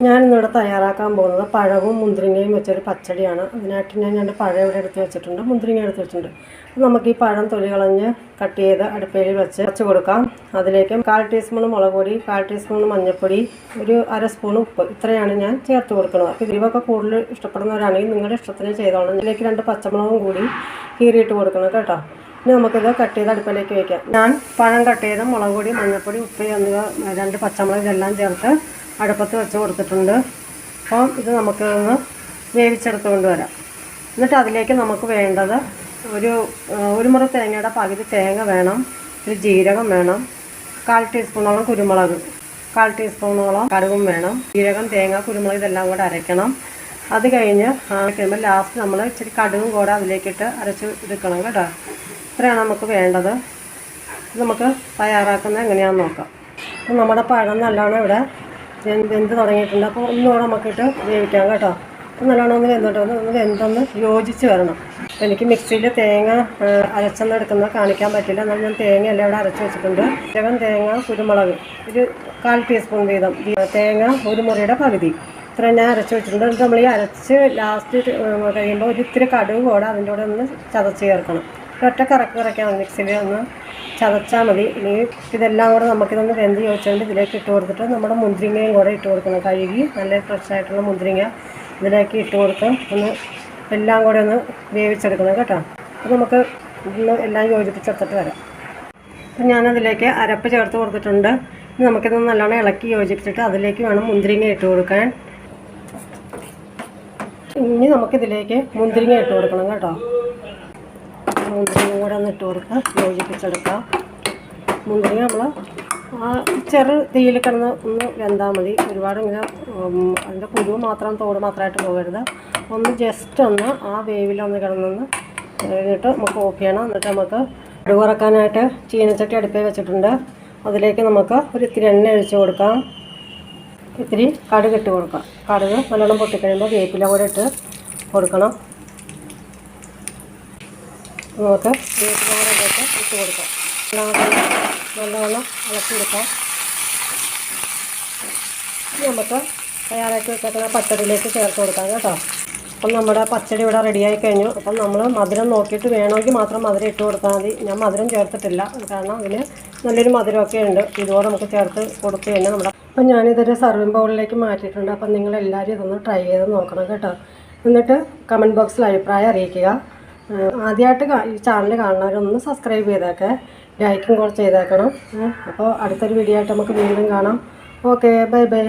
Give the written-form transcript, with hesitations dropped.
ഞാനിന്നിവിടെ തയ്യാറാക്കാൻ പോകുന്നത് പഴവും മുന്തിരിങ്ങയും വെച്ചൊരു പച്ചടിയാണ്. അതിനായിട്ട് ഞാൻ 2 പഴം ഇവിടെ എടുത്ത് വെച്ചിട്ടുണ്ട്, മുന്തിരിങ്ങ എടുത്ത് വെച്ചിട്ടുണ്ട്. നമുക്ക് ഈ പഴം തൊലി കളഞ്ഞ് കട്ട് ചെയ്ത് അടുപ്പയിൽ വെച്ച് കൊടുക്കാം. അതിലേക്ക് 1/4 ടീസ്പൂൺ മുളക് പൊടി, 1/4 ടീസ്പൂൺ മഞ്ഞൾപ്പൊടി, ഒരു 1/2 സ്പൂൺ ഉപ്പ്, ഇത്രയാണ് ഞാൻ ചേർത്ത് കൊടുക്കുന്നത്. അപ്പോൾ ഇതിവൊക്കെ കൂടുതൽ ഇഷ്ടപ്പെടുന്നവരാണെങ്കിൽ നിങ്ങളുടെ ഇഷ്ടത്തിന് ചെയ്തോളാം. ഇതിലേക്ക് 2 പച്ചമുളകും കൂടി കീറിയിട്ട് കൊടുക്കണം കേട്ടോ. ഇനി നമുക്കിത് കട്ട് ചെയ്ത് അടുപ്പിലേക്ക് വയ്ക്കാം. ഞാൻ പഴം കട്ട് ചെയ്ത് മുളക് പൊടി, മഞ്ഞൾപ്പൊടി, ഉപ്പ് എന്നിവ 2 പച്ചമുളക് ഇതെല്ലാം ചേർത്ത് അടുപ്പത്ത് വെച്ച് കൊടുത്തിട്ടുണ്ട്. അപ്പോൾ ഇത് നമുക്കൊന്ന് വേവിച്ചെടുത്ത് കൊണ്ടുവരാം. എന്നിട്ട് അതിലേക്ക് നമുക്ക് വേണ്ടത് ഒരു മുറി തേങ്ങയുടെ പകുതി തേങ്ങ വേണം, ഒരു ജീരകം വേണം, 1/4 ടീസ്പൂണോളം കുരുമുളക്, 1/4 ടീസ്പൂണോളം കടുകും വേണം. ജീരകം, തേങ്ങ, കുരുമുളക് ഇതെല്ലാം കൂടെ അരയ്ക്കണം. അത് കഴിഞ്ഞ് കഴിയുമ്പോൾ ലാസ്റ്റ് നമ്മൾ ഇച്ചിരി കടുകും കൂടെ അതിലേക്കിട്ട് അരച്ച് എടുക്കണം കേട്ടോ. ഇത്രയാണ് നമുക്ക് വേണ്ടത്. നമുക്ക് തയ്യാറാക്കുന്നത് എങ്ങനെയാണെന്ന് നോക്കാം. അപ്പോൾ നമ്മുടെ പഴം നല്ലോണം ഇവിടെ വെന്ത് തുടങ്ങിയിട്ടുണ്ട്. അപ്പോൾ ഒന്നുകൂടെ നമുക്കിട്ട് വേവിക്കാം കേട്ടോ. നല്ലോണം ഒന്ന് വെന്തൊന്ന് യോജിച്ച് വരണം. എനിക്ക് മിക്സിയിൽ തേങ്ങ അരച്ചെന്ന് എടുക്കുന്നത് കാണിക്കാൻ പറ്റില്ല, എന്നാൽ ഞാൻ തേങ്ങയെല്ലാം ഇവിടെ അരച്ച് വെച്ചിട്ടുണ്ട്. ജീരകം, തേങ്ങ, കുരുമുളക് ഒരു 1/4 ടീസ്പൂൺ വീതം, തേങ്ങ ഒരു മുറിയുടെ പകുതി, ഇത്രയും ഞാൻ അരച്ച് വെച്ചിട്ടുണ്ട്. എന്നിട്ട് നമ്മൾ ഈ അരച്ച് ലാസ്റ്റ് കഴിയുമ്പോൾ ഇത്തിരി കടുക് കൂടെ അതിൻ്റെ കൂടെ ഒന്ന് ചതച്ച് ചേർക്കണം. ഒറ്റ കറക്കാൻ മതി, മിക്സിയിൽ ഒന്ന് ചതച്ചാൽ മതി. ഇനി ഇതെല്ലാം കൂടെ നമുക്കിതൊന്ന് വെന്ത് ചോദിച്ചുകൊണ്ട് ഇതിലേക്ക് ഇട്ട് കൊടുത്തിട്ട് നമ്മുടെ മുന്തിരിങ്ങയും കൂടെ ഇട്ട് കൊടുക്കണം. കഴുകി നല്ല ഫ്രഷായിട്ടുള്ള മുന്തിരിങ്ങ ഇതിലേക്ക് ഇട്ട് കൊടുത്ത് ഒന്ന് എല്ലാം കൂടെ ഒന്ന് വേവിച്ചെടുക്കണം കേട്ടോ. അപ്പോൾ നമുക്ക് ഒന്ന് എല്ലാം യോജിപ്പിച്ചെടുത്തിട്ട് വരാം. അപ്പം ഞാനതിലേക്ക് അരപ്പ് ചേർത്ത് കൊടുത്തിട്ടുണ്ട്. ഇനി നമുക്കിതൊന്ന് നല്ലോണം ഇളക്കി യോജിപ്പിച്ചിട്ട് അതിലേക്ക് വേണം മുന്തിരിങ്ങ ഇട്ട് കൊടുക്കാൻ. ഇനി നമുക്കിതിലേക്ക് മുന്തിരിങ്ങ ഇട്ട് കൊടുക്കണം കേട്ടോ. മുന്തിരിങ്ങ കൂടെ ഒന്ന് ഇട്ട് കൊടുക്കുക, യോജിപ്പിച്ചെടുക്കാം. മുന്തിരിങ്ങ നമ്മൾ ചെറു തീയിൽ കിടന്ന് ഒന്ന് വെന്താൽ മതി. ഒരുപാട് ഇങ്ങനെ അതിൻ്റെ കുരു മാത്രം തോട് മാത്രമായിട്ട് പോകരുത്. ഒന്ന് ജസ്റ്റ് ഒന്ന് ആ വേവിലൊന്ന് കിടന്നൊന്ന് കഴിഞ്ഞിട്ട് നമുക്ക് ഓഫ് ചെയ്യണം. എന്നിട്ട് നമുക്ക് കടുക് വറക്കാനായിട്ട് ചീനച്ചട്ടി അടുപ്പിൽ വെച്ചിട്ടുണ്ട്. അതിലേക്ക് നമുക്ക് ഇത്തിരി എണ്ണ ഒഴിച്ച് കൊടുക്കാം, ഇത്തിരി കടുക് ഇട്ട് കൊടുക്കാം. കടുക് നല്ലോണം പൊട്ടിക്കഴിയുമ്പോൾ വേപ്പില കൂടെ ഇട്ട് കൊടുക്കണം. നമുക്ക് വേപ്പില കൂടെ ഇട്ട് കൊടുക്കാം. നല്ലവണ്ണം ഇളക്കിയെടുക്കാം. നമുക്ക് തയ്യാറാക്കി വെച്ചേക്കുന്ന പച്ചടിയിലേക്ക് ചേർത്ത് കൊടുക്കാം കേട്ടോ. അപ്പം നമ്മുടെ പച്ചടി ഇവിടെ റെഡിയായി കഴിഞ്ഞു. അപ്പം നമ്മൾ മധുരം നോക്കിയിട്ട് വേണമെങ്കിൽ മാത്രം മധുരം ഇട്ട് കൊടുത്താൽ മതി. ഞാൻ മധുരം ചേർത്തിട്ടില്ല, കാരണം അതിന് നല്ലൊരു മധുരമൊക്കെ ഉണ്ട്. ഇതുപോലെ നമുക്ക് ചേർത്ത് കൊടുത്ത് കഴിഞ്ഞാൽ നമ്മുടെ അപ്പം ഞാനിതൊരു സർവിങ് ബൗളിലേക്ക് മാറ്റിയിട്ടുണ്ട്. അപ്പം നിങ്ങളെല്ലാവരും ഇതൊന്ന് ട്രൈ ചെയ്ത് നോക്കണം കേട്ടോ. എന്നിട്ട് കമൻറ്റ് ബോക്സിൽ അഭിപ്രായം അറിയിക്കുക. ആദ്യമായിട്ട് ഈ ചാനൽ കാണുന്നവരൊന്ന് സബ്സ്ക്രൈബ് ചെയ്തേക്കെ, ലൈക്കും കൂടെ ചെയ്തേക്കണം. അപ്പോൾ അടുത്തൊരു വീഡിയോ ആയിട്ട് നമുക്ക് വീണ്ടും കാണാം. Okay, bye bye.